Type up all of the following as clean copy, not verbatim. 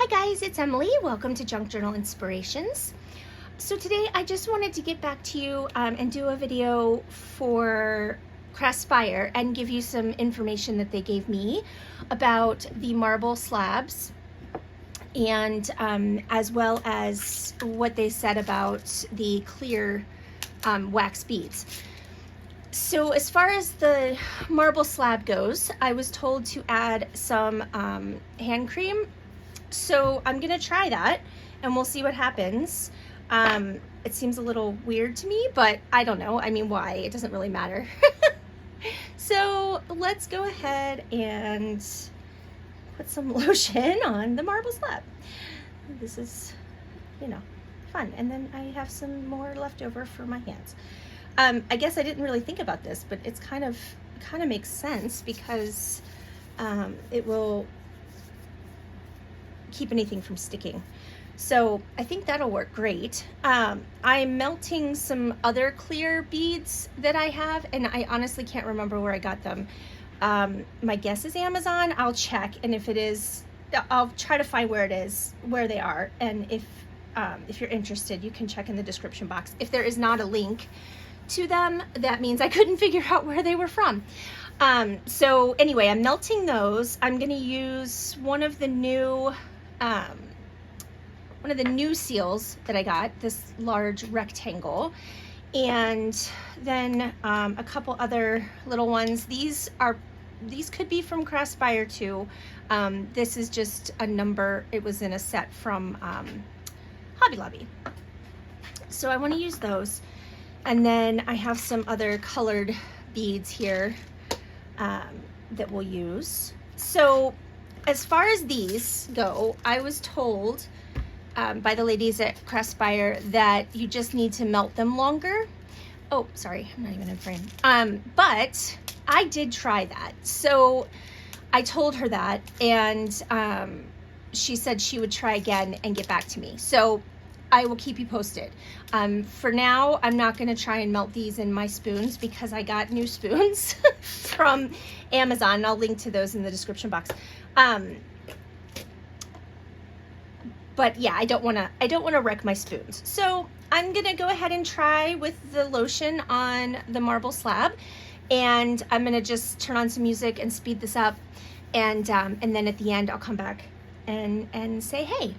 Hi guys, it's Emily. Welcome to Junk Journal Inspirations. So today I just wanted to get back to you and do a video for Craspire and give you some information that they gave me about the marble slabs and as well as what they said about the clear wax beads. So as far as the marble slab goes, I was told to add some hand cream. So I'm gonna try that and we'll see what happens. It seems a little weird to me, but I don't know. I mean, why? It doesn't really matter. So let's go ahead and put some lotion on the marble slab. This is, you know, fun. And then I have some more left over for my hands. I guess I didn't really think about this, but it's kind of makes sense because it will keep anything from sticking. So I think that'll work great. I'm melting some other clear beads that I have, and I honestly can't remember where I got them. My guess is Amazon. I'll check, and if it is, I'll try to find where it is, where they are, and if you're interested, you can check in the description box. If there is not a link to them, that means I couldn't figure out where they were from. So anyway, I'm melting those. I'm gonna use one of the new seals that I got, this large rectangle, and then a couple other little ones. These could be from Craspire too. This is just a number. It was in a set from Hobby Lobby. So I want to use those. And then I have some other colored beads here that we'll use. So as far as these go, I was told by the ladies at Craspire that you just need to melt them longer. Oh, sorry, I'm not even in frame. But I did try that. So I told her that, and she said she would try again and get back to me. So I will keep you posted. For now, I'm not gonna try and melt these in my spoons because I got new spoons from Amazon. I'll link to those in the description box. But yeah, I don't wanna wreck my spoons. So I'm gonna go ahead and try with the lotion on the marble slab, and I'm gonna just turn on some music and speed this up, and then at the end I'll come back and say hey.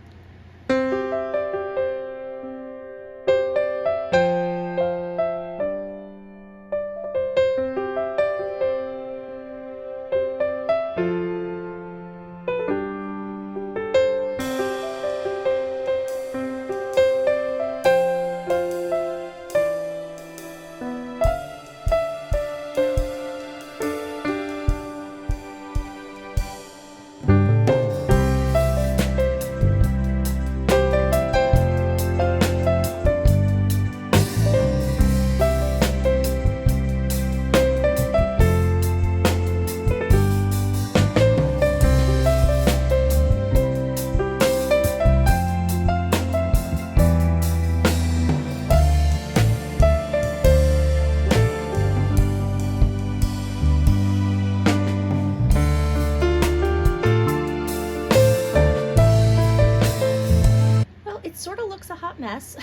Sort of looks a hot mess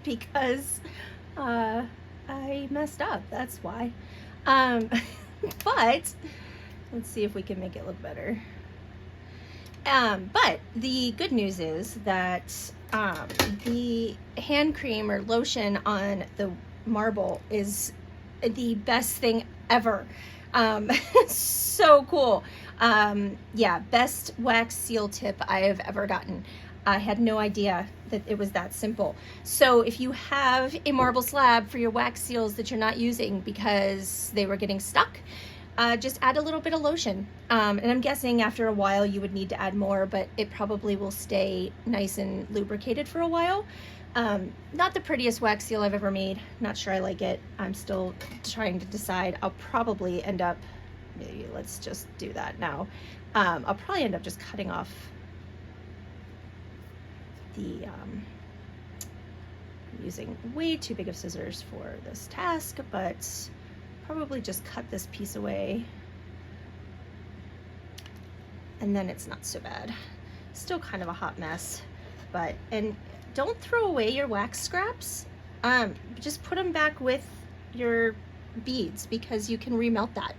because I messed up, that's why. But let's see if we can make it look better. But the good news is that the hand cream or lotion on the marble is the best thing ever. So cool. Yeah, best wax seal tip I have ever gotten. I had no idea that it was that simple. So if you have a marble slab for your wax seals that you're not using because they were getting stuck, just add a little bit of lotion. And I'm guessing after a while you would need to add more, but it probably will stay nice and lubricated for a while. Not the prettiest wax seal I've ever made. Not sure I like it. I'm still trying to decide. I'll probably end up, maybe let's just do that now. I'll probably end up just cutting off I'm using way too big of scissors for this task, but probably just cut this piece away and then it's not so bad. Still kind of a hot mess, but, and don't throw away your wax scraps. Just put them back with your beads because you can remelt that.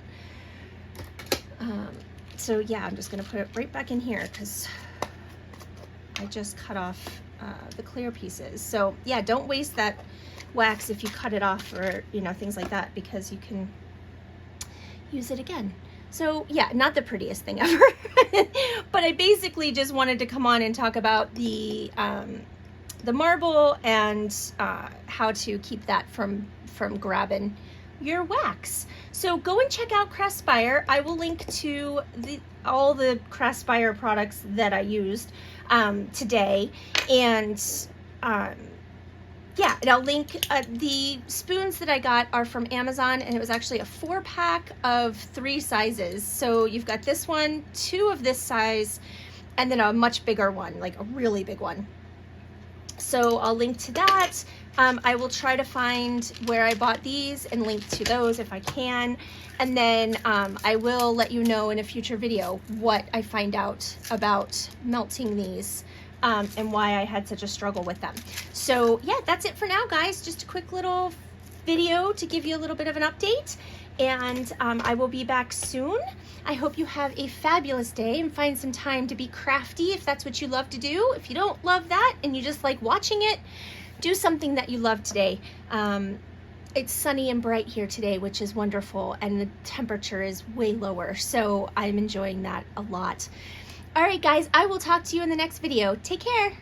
So yeah, I'm just gonna put it right back in here because I just cut off the clear pieces. So yeah, don't waste that wax if you cut it off or, you know, things like that, because you can use it again. So yeah, not the prettiest thing ever, but I basically just wanted to come on and talk about the marble and how to keep that from grabbing your wax. So go and check out Craspire. I will link to all the Craspire products that I used today, and yeah, and I'll link the spoons that I got are from Amazon, and it was actually a 4-pack of 3 sizes. So you've got this one, 2 of this size, and then a much bigger one, like a really big one. So I'll link to that. I will try to find where I bought these and link to those if I can. And then I will let you know in a future video what I find out about melting these and why I had such a struggle with them. So yeah, that's it for now, guys. Just a quick little video to give you a little bit of an update. And I will be back soon. I hope you have a fabulous day and find some time to be crafty if that's what you love to do. If you don't love that and you just like watching it, do something that you love today. It's sunny and bright here today, which is wonderful, and the temperature is way lower, so I'm enjoying that a lot. All right, guys, I will talk to you in the next video. Take care.